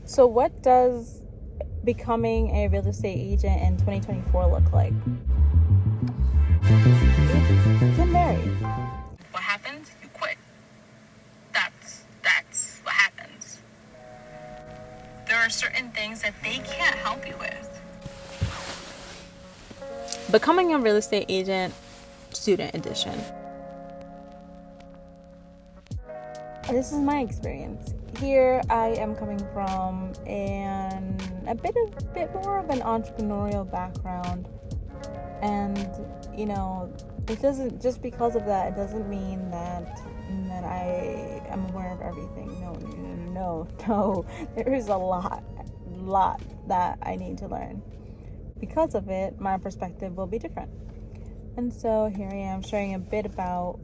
So what does becoming a real estate agent in 2024 look like? You get married. What happens? You quit. That's what happens. There are certain things that they can't help you with. Becoming a real estate agent, student edition. This is my experience. Here I am coming from a bit more of an entrepreneurial background, and it doesn't, just because of that, it doesn't mean that I am aware of everything. No. There is a lot that I need to learn. Because of it, my perspective will be different. And so here I am sharing a bit about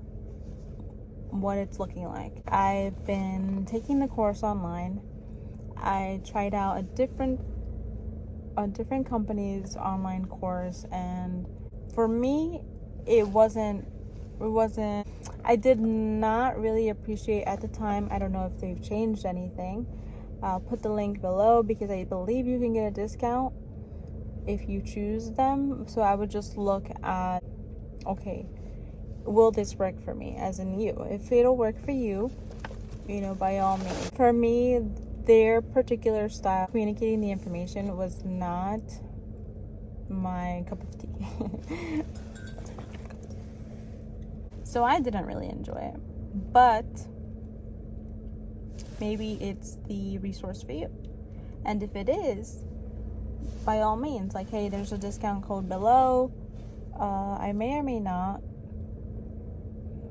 what it's looking like. I've been taking the course online. I tried out a different company's online course, and for me it wasn't I did not really appreciate at the time. I don't know if they've changed anything. I'll put the link below because I believe you can get a discount if you choose them. So I would just look at, okay, will this work for me, as in you? If it'll work for you, by all means. For me, their particular style of communicating the information was not my cup of tea. So I didn't really enjoy it. But maybe it's the resource for you. And if it is, by all means, like, hey, there's a discount code below. I may or may not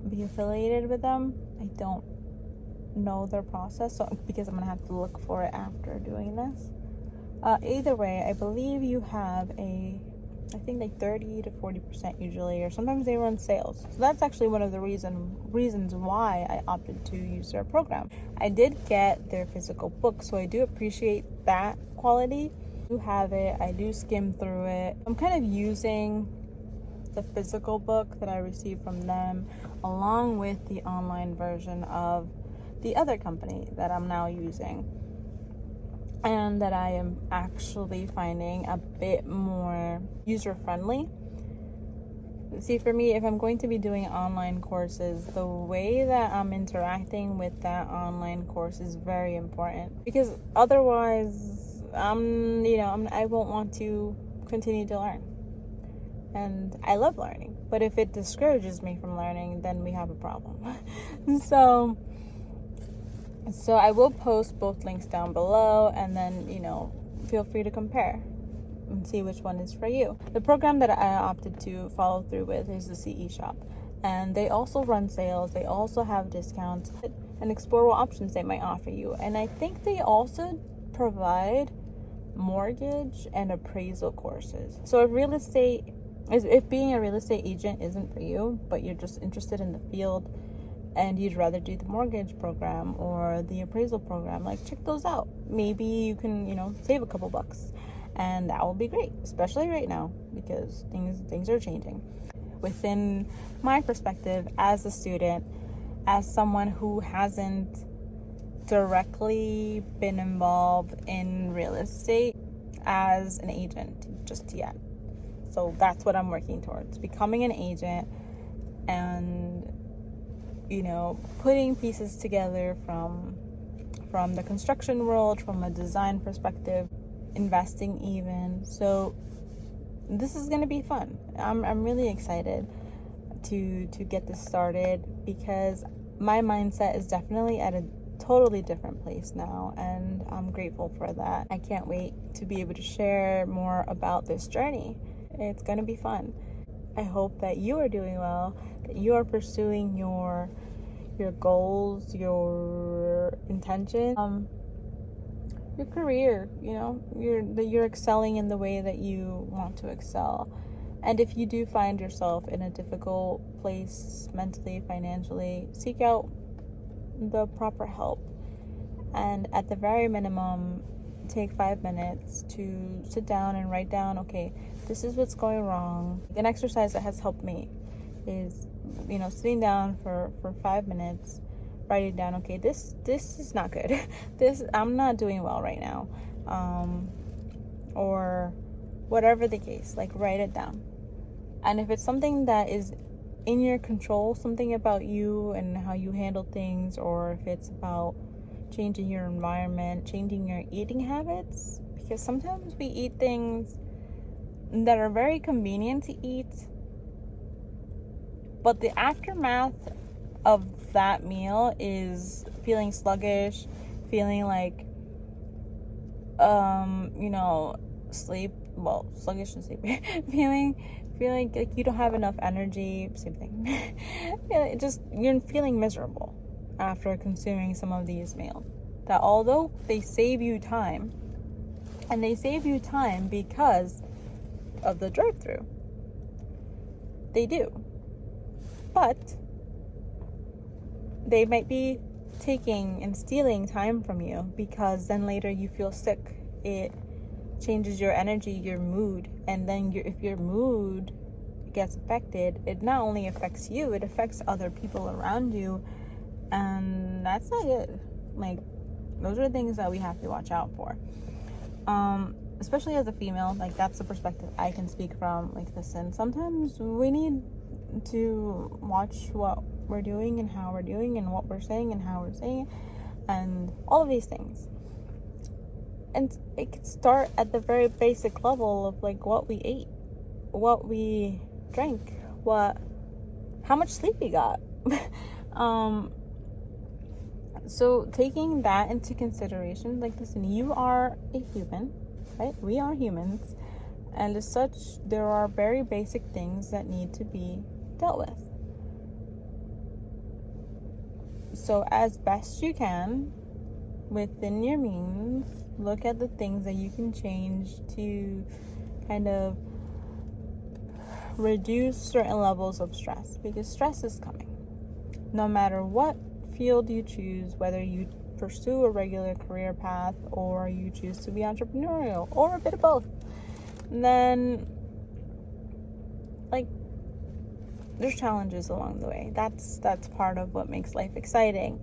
be affiliated with them. I don't know their process, so because I'm gonna have to look for it after doing this. Either way, I believe you have I think like 30 to 40% usually, or sometimes they run sales. So that's actually one of the reasons why I opted to use their program. I did get their physical book, so I do appreciate that quality. I do have it. I do skim through it. I'm kind of using the physical book that I received from them along with the online version of the other company that I'm now using, and that I am actually finding a bit more user-friendly. See, for me, if I'm going to be doing online courses, the way that I'm interacting with that online course is very important, because otherwise I won't want to continue to learn. And I love learning, but if it discourages me from learning, then we have a problem. So I will post both links down below, and then feel free to compare and see which one is for you. The program that I opted to follow through with is the CEShop, and they also run sales. They also have discounts, and explore what options they might offer you. And I think they also provide mortgage and appraisal courses. So if being a real estate agent isn't for you, but you're just interested in the field and you'd rather do the mortgage program or the appraisal program, like, check those out. Maybe you can, save a couple bucks, and that will be great, especially right now, because things are changing. Within my perspective as a student, as someone who hasn't directly been involved in real estate as an agent just yet. So that's what I'm working towards, becoming an agent, and putting pieces together from the construction world, from a design perspective, investing even. So this is going to be fun. I'm really excited to get this started, because my mindset is definitely at a totally different place now, and I'm grateful for that. I can't wait to be able to share more about this journey. It's going to be fun. I hope that you are doing well, that you are pursuing your goals, your intention, your career, you're excelling in the way that you want to excel. And if you do find yourself in a difficult place mentally, financially, seek out the proper help. And at the very minimum, take 5 minutes to sit down and write down, okay, this is what's going wrong. An exercise that has helped me is, sitting down for 5 minutes, writing down, okay, this is not good. I'm not doing well right now. Or whatever the case, like write it down. And if it's something that is in your control, something about you and how you handle things, or if it's about changing your environment, changing your eating habits, because sometimes we eat things that are very convenient to eat, but the aftermath of that meal is feeling sluggish, feeling like sluggish and sleepy, feeling like you don't have enough energy, same thing. You're feeling miserable after consuming some of these meals, that although they save you time, and they save you time because of the drive-through, they do, but they might be taking and stealing time from you, because then later you feel sick. It changes your energy, your mood, and then if your mood gets affected, it not only affects you, it affects other people around you, and that's not good. Like, those are things that we have to watch out for, especially as a female. Like, that's the perspective I can speak from. Like, listen, sometimes we need to watch what we're doing and how we're doing and what we're saying and how we're saying it, and all of these things. And it could start at the very basic level of like what we ate, what we drank, how much sleep we got. So taking that into consideration, like, listen, you are a human, right? We are humans, and as such, there are very basic things that need to be dealt with. So as best you can, within your means, look at the things that you can change to kind of reduce certain levels of stress, because stress is coming. No matter what field you choose, whether you pursue a regular career path or you choose to be entrepreneurial or a bit of both, then like, there's challenges along the way. That's part of what makes life exciting.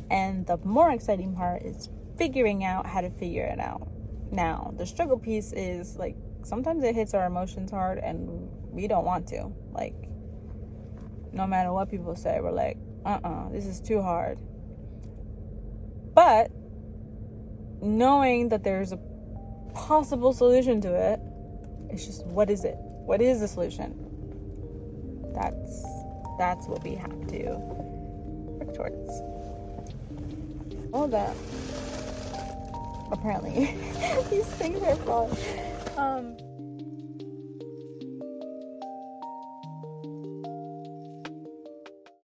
And the more exciting part is figuring out how to figure it out. Now, the struggle piece is like, sometimes it hits our emotions hard and we don't want to. Like, no matter what people say, we're like, this is too hard. But knowing that there's a possible solution to it, it's just, what is it? What is the solution? That's what we have to work towards. All that. Apparently, these things are fun.